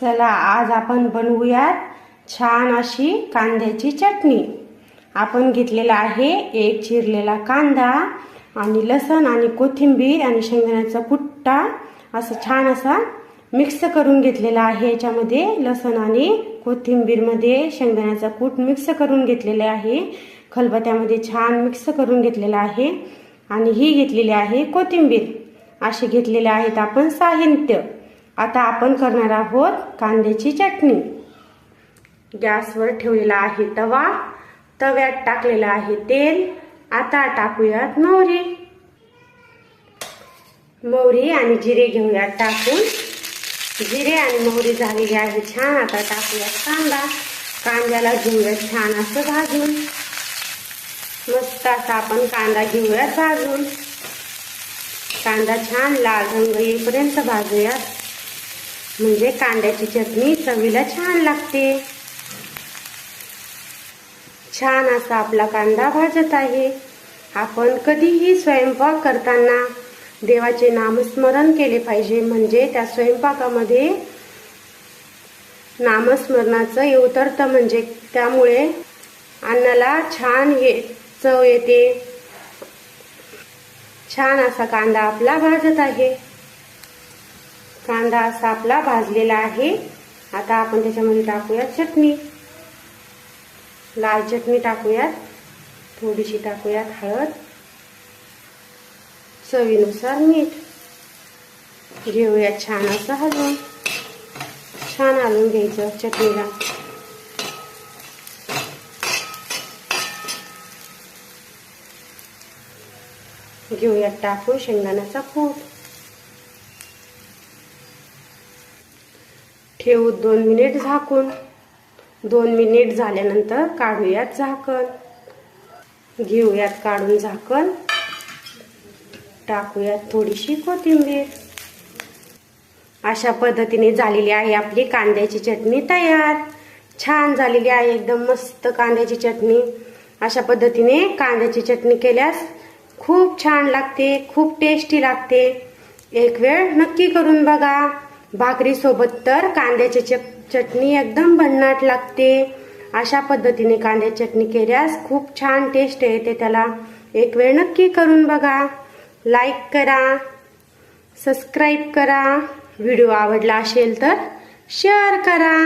चला आज आपण बनवूयात छान अशी कांद्याची चटणी। आपण घेतलेला आहे एक चिरलेला कांदा आणि लसूण आणि कोथिंबीर आणि शेंगदाण्याचा कुट्टा असं छान असा मिक्स करून घेतलेला आहे। याच्यामध्ये लसूण आणि कोथिंबीर मध्ये शेंगदाण्याचा कूट मिक्स करून घेतलेला आहे। खलबत्त्यामध्ये छान मिक्स करून घेतलेला आहे आणि ही घेतलेली आहे कोथिंबीर। असे घेतलेले आहेत आपण साहित्य। आता आपण करणार आहोत कांद्याची चटणी। गॅसवर ठेवलेला आहे तवा, तव्यात टाकलेला आहे तेल। आता टाकूयात मोहरी आणि जिरे घेऊयात टाकून। जिरे आणि मोहरी झालेली आहे छान। आता टाकूयात कांदा। कांद्याला घेऊयात छान असं भाजून। मस्त असा आपण कांदा घेऊयात भाजून। कांदा छान लाल रंग येईपर्यंत भाजूयात, म्हणजे कांद्याची चटणी चवीला छान लागते। छान असा आपला कांदा भाजत आहे। आपण कधीही स्वयंपाक करताना देवाचे नामस्मरण केले पाहिजे, म्हणजे त्या स्वयंपाकामध्ये नामस्मरणाचं उतरतं, म्हणजे त्यामुळे अन्नाला छान चव येते। छान असा कांदा आपला भाजत आहे। कांदा असा आपला भाजलेला आहे। आता आपण त्याच्यामध्ये टाकूयात चटणी। लाल चटणी टाकूयात, थोडीशी टाकूयात हळद, चवीनुसार मीठ। घेऊयात छान असं हलवून। छान हलवून घ्यायचं चटणीला। घेऊयात टाकून शेंगदाण्याचा कूट। ठेवू 2 मिनिट झाकून। 2 मिनिट झाल्यानंतर काढूयात झाकण। घेऊयात काढून झाकण। टाकूयात थोडीशी कोथिंबीर। अशा पद्धतीने झालेली आहे आपली कांद्याची चटणी तयार। छान झालेली आहे, एकदम मस्त कांद्याची चटणी। अशा पद्धतीने कांद्याची चटणी केल्यास खूप छान लागते, खूप टेस्टी लागते। एक वेळ नक्की करून बघा। भाकरी सोबत तर कांद्याची चटणी एकदम भन्नाट लागते। अशा पद्धतीने कांद्याची चटणी केल्यास खूप छान टेस्ट येते त्याला। एक वेळ नक्की करून बघा। लाईक करा, सबस्क्राईब करा। व्हिडिओ आवडला असेल तर शेअर करा।